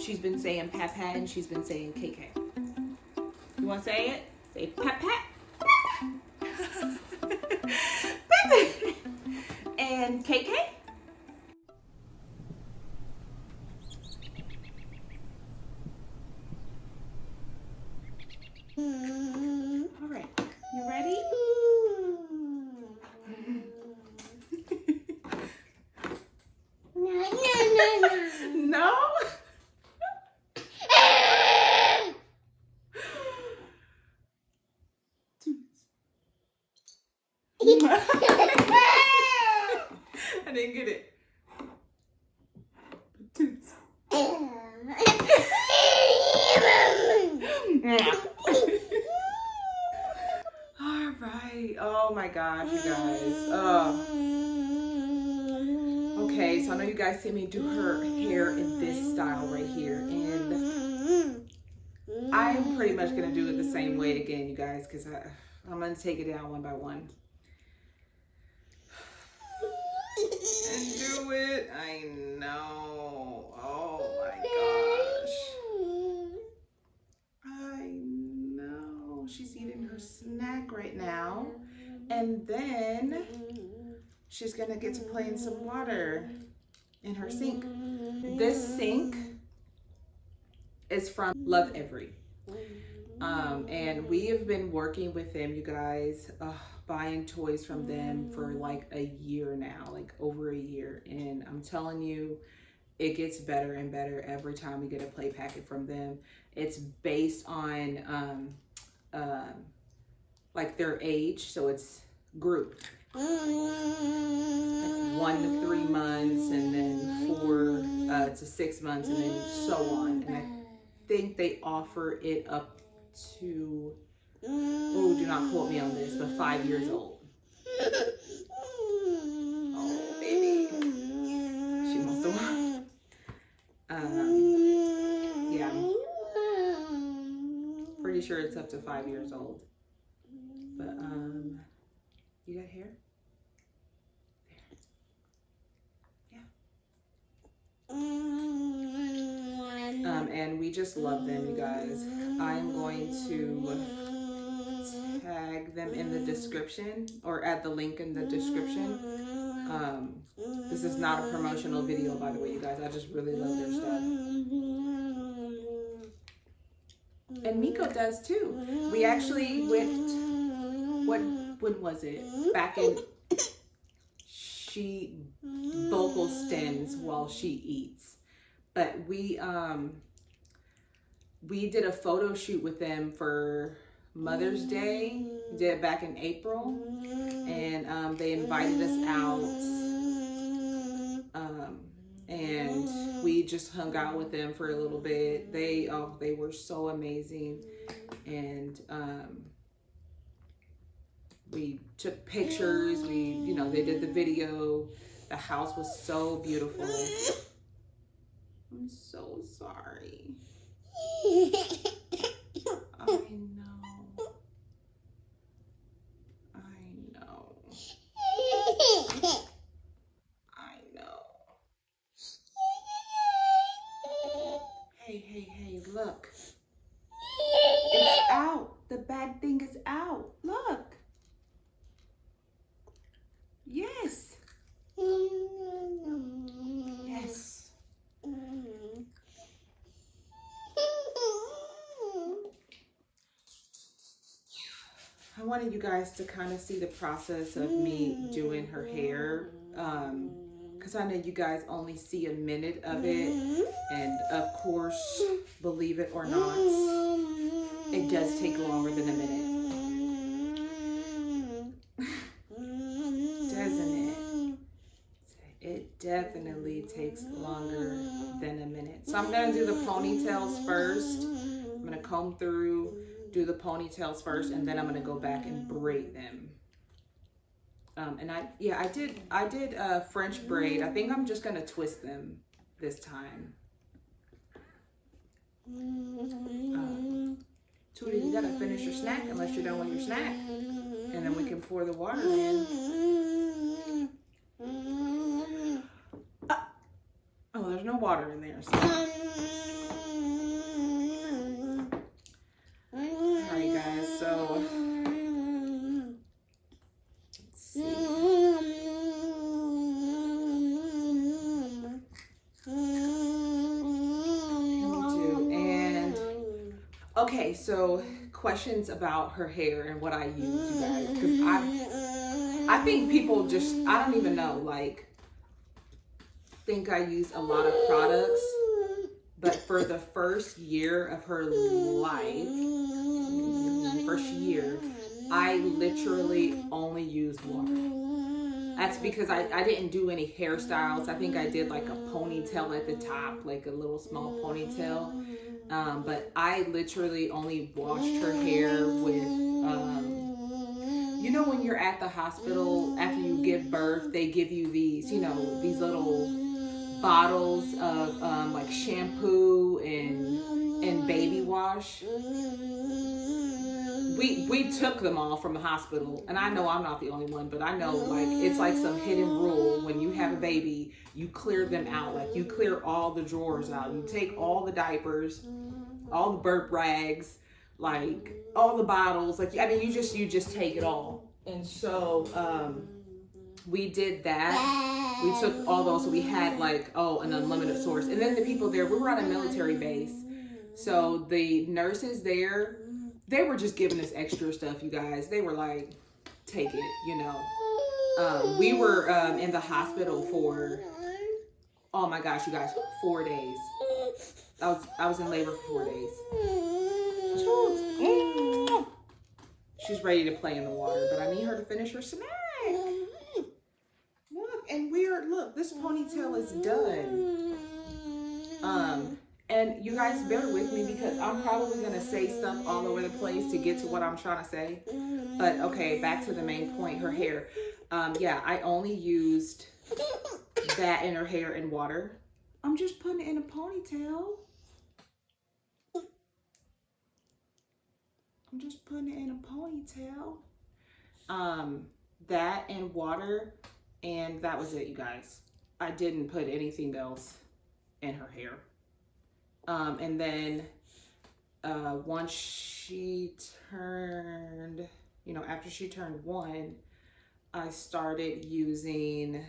She's been saying pat pat and she's been saying KK. You want to say it? Say pat pat. And KK. All right. You ready? No? I didn't get it. Toots. All right. Oh my gosh, you guys. Okay, so I know you guys see me do her hair in this style right here, and I'm pretty much gonna do it the same way again, you guys, because I'm gonna take it down one by one. And do it. I know. Oh my gosh. I know. She's eating her snack right now. And then she's gonna get to play in some water in her sink. This sink is from Love Every. And we have been working with them, you guys, buying toys from them for like a year now, like over a year. And I'm telling you, it gets better and better every time we get a play packet from them. It's based on like their age, so it's grouped. Like 1 to 3 months, and then 4 to 6 months, and then so on. And I think they offer it up to, oh, do not quote me on this, but 5 years old. Oh, baby. She wants to watch. Yeah. Pretty sure it's up to 5 years old. But, you got hair? And we just love them, you guys. I'm going to tag them in the description, or add the link in the description. This is not a promotional video, by the way, you guys. I just really love their stuff. And Miko does too. We actually went, when was it? Back in, she vocal stems while she eats. But we did a photo shoot with them for Mother's Day. We did it back in April, and they invited us out, and we just hung out with them for a little bit. They were so amazing, and we took pictures. They did the video. The house was so beautiful. I'm so sorry. I know. Hey, look. It's out. The bad thing is out. Look. Yes. Yes. I wanted you guys to kind of see the process of me doing her hair, because I know you guys only see a minute of it, and of course, believe it or not, it does take longer than a minute. Doesn't it? It definitely takes longer than a minute. So I'm going to do the ponytails first. I'm going to comb through, do the ponytails first, and then I'm going to go back and braid them. And I did French braid. I think I'm just going to twist them this time. Tootie, you got to finish your snack unless you're done with your snack. And then we can pour the water in. Oh, there's no water in there. So. Okay, so questions about her hair and what I use, you guys, because I think people just, I don't even know, like, think I use a lot of products, but for the first year of her life, first year, I literally only used water. That's because I didn't do any hairstyles. I think I did like a ponytail at the top, like a little small ponytail. But I literally only washed her hair with, you know, when you're at the hospital after you give birth, they give you these, you know, these little bottles of like shampoo and baby wash. We took them all from the hospital, and I know I'm not the only one, but I know like it's like some hidden rule when you have a baby, you clear them out, like you clear all the drawers out, you take all the diapers, all the burp rags, like all the bottles, like I mean you just take it all. And so we did that. We took all those, so we had like an unlimited source. And then the people there, we were on a military base, so the nurses there, they were just giving us extra stuff, you guys. They were like, take it, you know. We were in the hospital for, oh my gosh, you guys, 4 days. I was in labor for 4 days. She's ready to play in the water, but I need her to finish her snack. Look, and look, this ponytail is done. And you guys bear with me because I'm probably going to say stuff all over the place to get to what I'm trying to say. But okay, back to the main point, her hair. Yeah, I only used that in her hair and water. I'm just putting it in a ponytail. I'm just putting it in a ponytail. That and water, and that was it, you guys. I didn't put anything else in her hair. And then once she turned, you know, after she turned 1, I started using,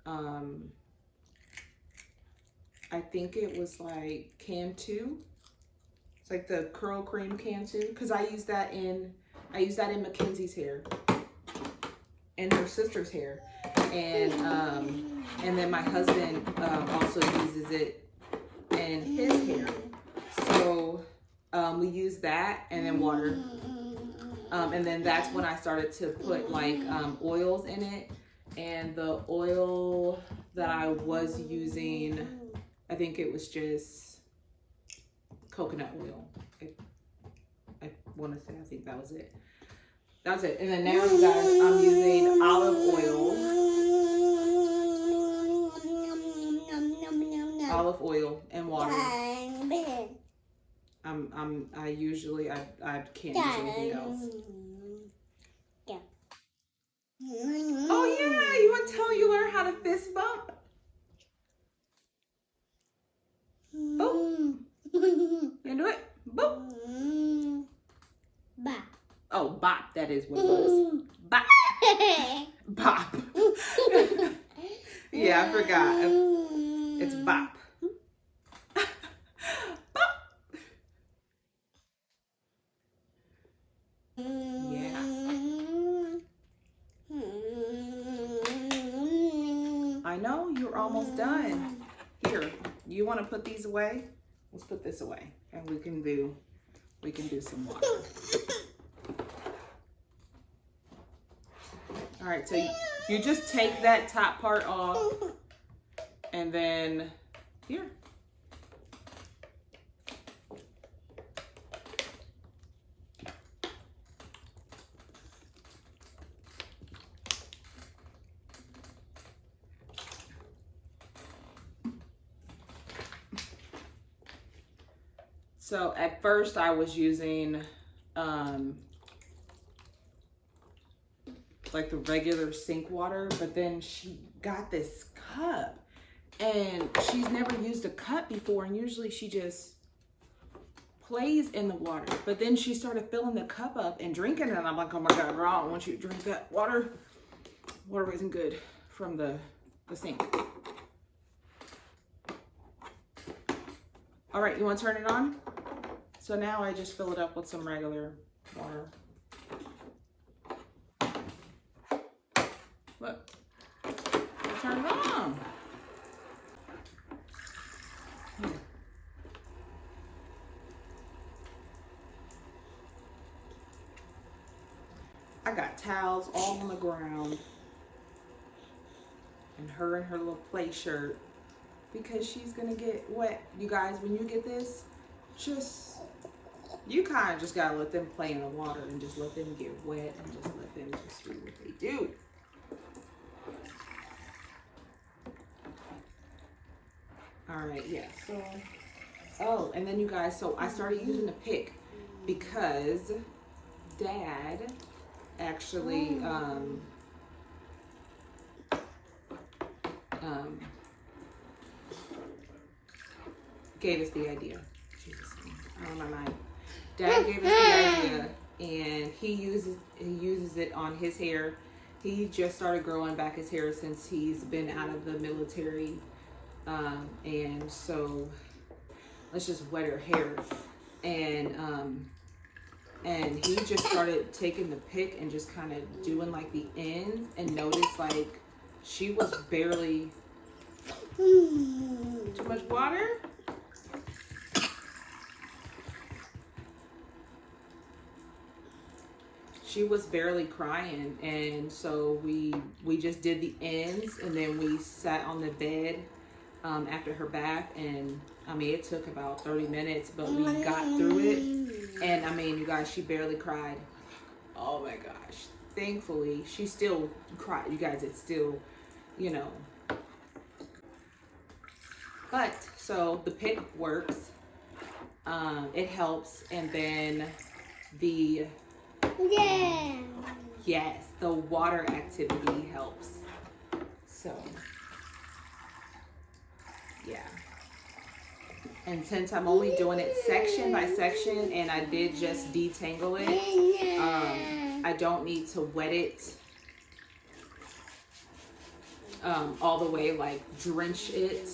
I think it was like Cam 2. It's like the curl cream Cam 2, because I use that in Mackenzie's hair and her sister's hair, and then my husband also uses it in his hair. So we use that and then water, and then that's when I started to put like oils in it. And the oil that I was using, I think it was just coconut oil. I want to say, I think that was it. That's it. And then now, you guys, I'm using olive oil. Olive oil and water. I usually can't use anything else. Oh yeah, you want to tell you learn how to fist bump? Boop. You do it? Boop. Bop. Oh, bop. That is what it was. Bop. Bop. Yeah, I forgot. It's bop. Bop. Yeah. I know you're almost done. Here, you want to put these away? Let's put this away, and we can do some water. All right, so you just take that top part off, and then here. So at first I was using like the regular sink water, but then she got this cup and she's never used a cup before, and usually she just plays in the water. But then she started filling the cup up and drinking it, and I'm like, oh my God, girl, I don't want you to drink that water. Water isn't good from the sink. All right, you want to turn it on? So now I just fill it up with some regular water. Look, turn it on. I got towels all on the ground. And her little play shirt, because she's gonna get wet. You guys, when you get this, you kind of just gotta let them play in the water and just let them get wet and just let them just do what they do. All right, yeah, so, oh, and then you guys, so I started using the pick because Dad actually, gave us the idea. Jesus, out of my mind. Dad gave us the idea, and he uses it on his hair. He just started growing back his hair since he's been out of the military, and so let's just wet her hair, and he just started taking the pick and just kind of doing like the ends, and noticed like she was barely too much water. She was barely crying, and so we just did the ends, and then we sat on the bed after her bath, and I mean it took about 30 minutes, but we got through it, and I mean you guys, she barely cried. Oh my gosh, thankfully she still cried, you guys. It's still, you know, but so the pick works, it helps, and then the yes, the water activity helps. So yeah, and since I'm only doing it section by section, and I did just detangle it, I don't need to wet it all the way, like drench it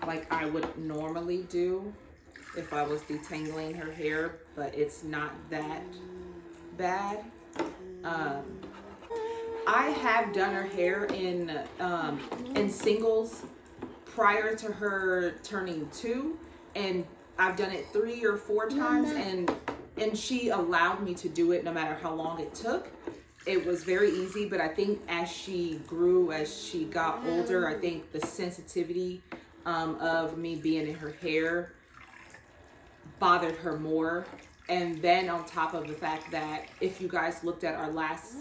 like I would normally do if I was detangling her hair, but it's not that bad. I have done her hair in singles prior to her turning 2, and I've done it 3 or 4 times, and she allowed me to do it no matter how long it took. It was very easy, but I think as she grew, as she got older, I think the sensitivity of me being in her hair bothered her more. And then on top of the fact that if you guys looked at our last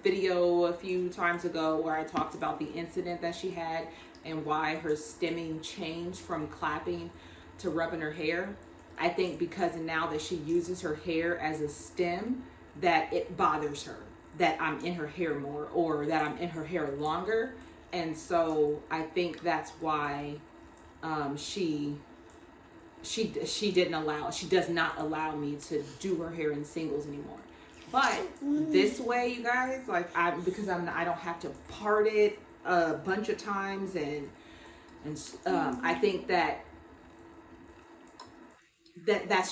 video a few times ago where I talked about the incident that she had and why her stemming changed from clapping to rubbing her hair, I think because now that she uses her hair as a stem, that it bothers her that I'm in her hair more, or that I'm in her hair longer. And so I think that's why she does not allow me to do her hair in singles anymore. But this way, you guys, like because I don't have to part it a bunch of times, and I think that's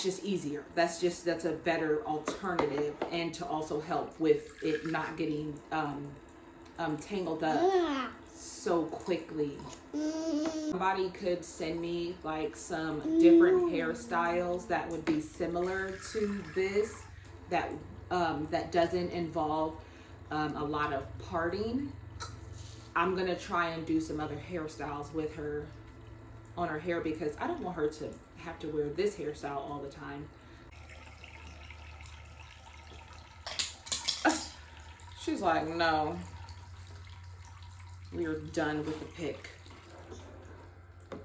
just easier. That's a better alternative, and to also help with it not getting tangled up so quickly. Somebody could send me like some different hairstyles that would be similar to this, that doesn't involve a lot of parting. I'm gonna try and do some other hairstyles with her on her hair, because I don't want her to have to wear this hairstyle all the time. She's like, no, we are done with the pick. I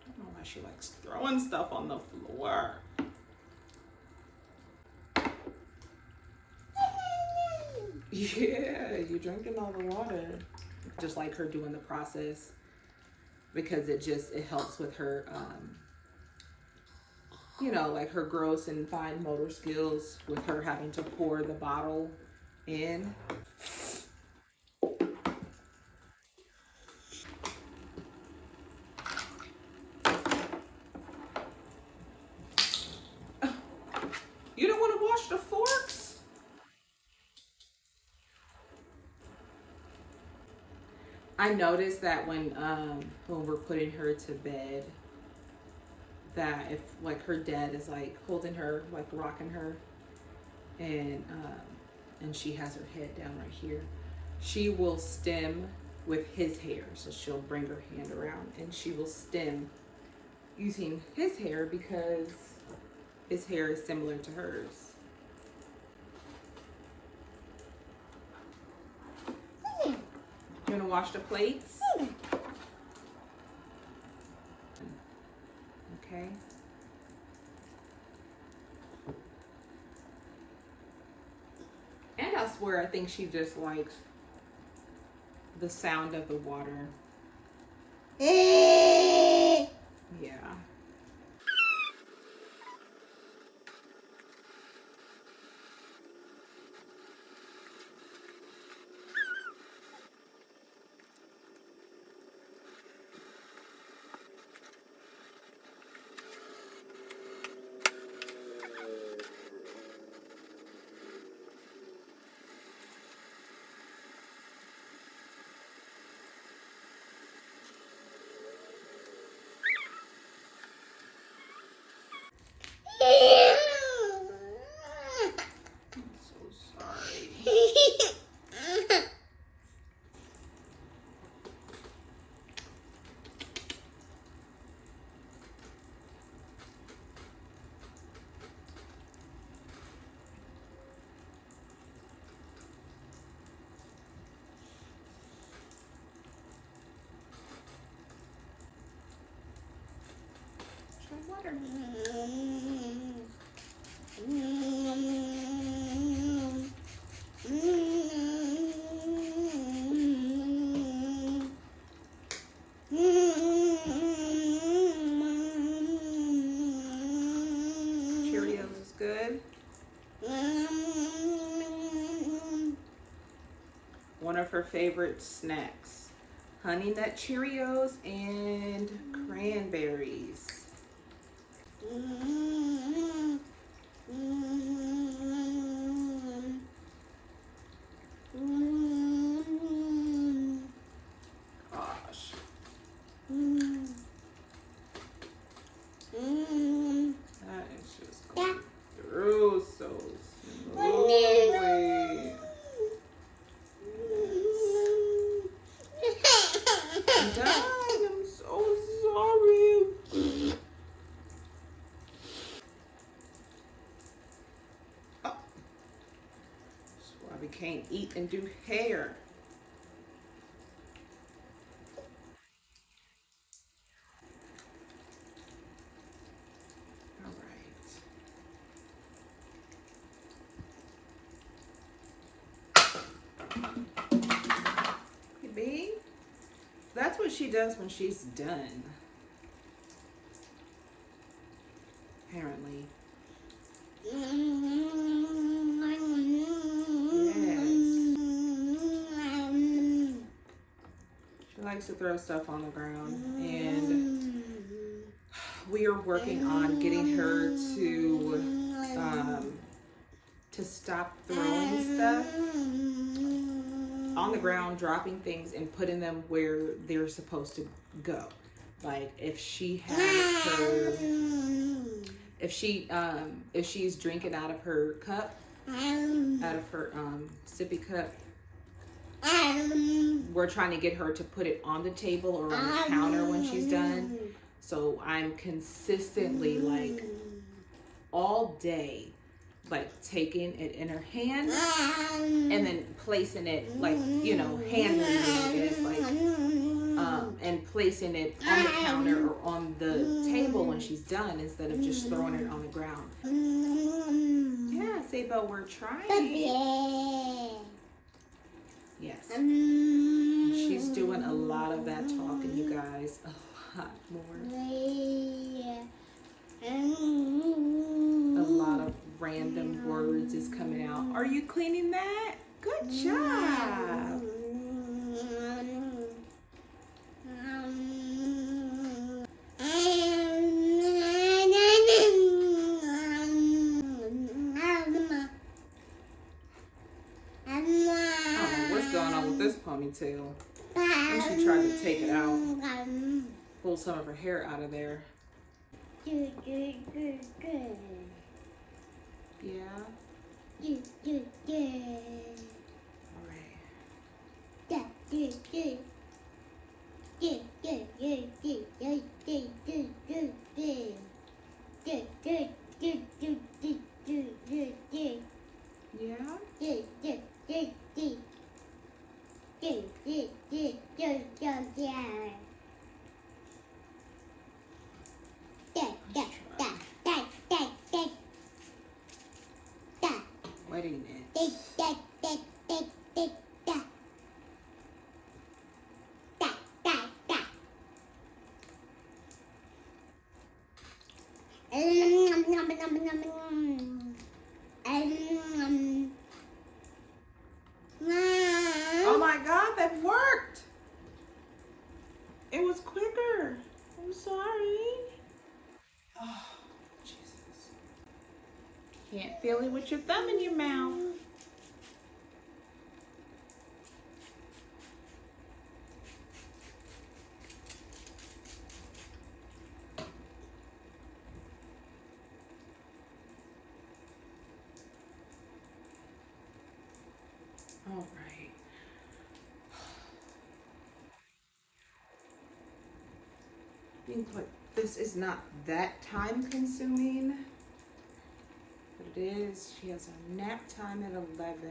don't know why she likes throwing stuff on the floor. Yeah, you're drinking all the water. Just like her doing the process, because it helps with her, you know, like her gross and fine motor skills, with her having to pour the bottle in. I noticed that when we're putting her to bed, that if like her dad is like holding her, like rocking her, and she has her head down right here, she will stem with his hair. So she'll bring her hand around and she will stem using his hair because his hair is similar to hers. You want to wash the plates? Okay. And I swear, I think she just likes the sound of the water. Yeah. Water. Cheerios is good. One of her favorite snacks, Honey Nut Cheerios and cranberries. Gosh. That is just going through so slowly. I'm done. I'm so sorry. We can't eat and do hair. All right. Hey, B. That's what she does when she's done. Apparently. Likes to throw stuff on the ground, and we are working on getting her to stop throwing stuff on the ground, dropping things and putting them where they're supposed to go. Like if she has her, if she's drinking out of her cup, out of her sippy cup, we're trying to get her to put it on the table or on the counter when she's done. So I'm consistently, like, all day, like, taking it in her hand and then placing it, like, you know, hand moving it, like, and placing it on the counter or on the table when she's done instead of just throwing it on the ground. Yeah, Sabo, we're trying. Yes. She's doing a lot of that talking, you guys. A lot more. A lot of random words is coming out. Are you cleaning that? Good job. What's going on with this ponytail? I'm she tried to take it out. Pull some of her hair out of there. Yeah? Wait a minute. Oh my God, that worked. It was quicker. I'm sorry. Oh, Jesus. Can't feel it with your thumb in your mouth. All right. I think like this is not that time consuming, but it is. She has a nap time at 11.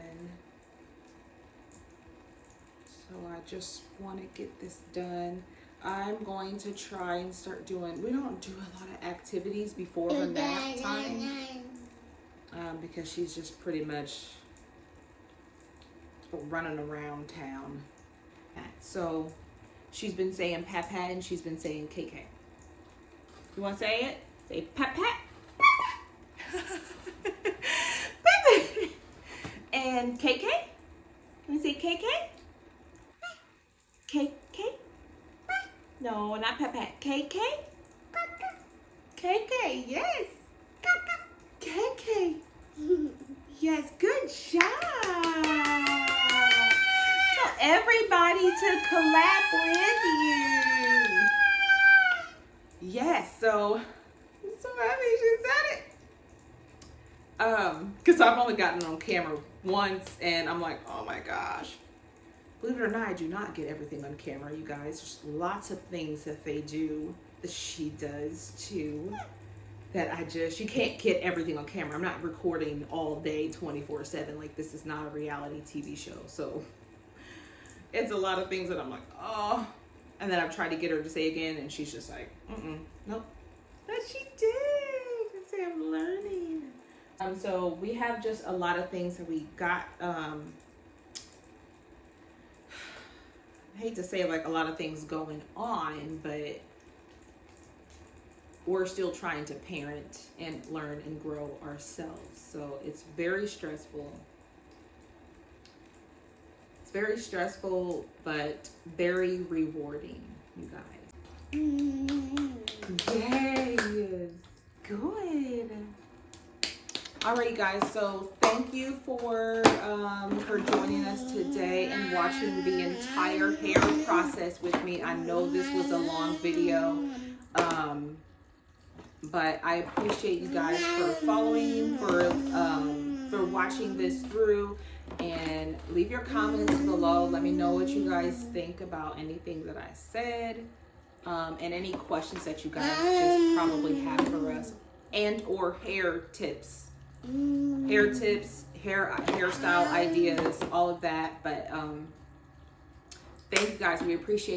So I just want to get this done. I'm going to try and start doing, we don't do a lot of activities before her nap time because she's just pretty much running around town. So she's been saying pat pat and she's been saying KK. You want to say it? Say pat pat. And KK? Can you say KK? KK? No, not pat pat. KK? KK, yes. KK. Yes, good job. Tell everybody to clap with you. Yes, so I'm so happy she said it. Because I've only gotten it on camera once and I'm like, oh my gosh. Believe it or not, I do not get everything on camera, you guys. There's lots of things that they do, that she does too, that you can't get everything on camera. I'm not recording all day 24/7. Like, this is not a reality TV show. So it's a lot of things that I'm like, oh. And then I've tried to get her to say again and she's just like, nope. But she did. I say I'm learning. So we have just a lot of things that we got, I hate to say like a lot of things going on, but we're still trying to parent and learn and grow ourselves. So it's very stressful. It's very stressful, but very rewarding, you guys. Yes, good. Alright guys, so thank you for joining us today and watching the entire hair process with me. I know this was a long video, but I appreciate you guys for following, for watching this through, and leave your comments below. Let me know what you guys think about anything that I said, and any questions that you guys just probably have for us, and or hair tips. Hairstyle ideas, all of that. But thank you guys, we appreciate it.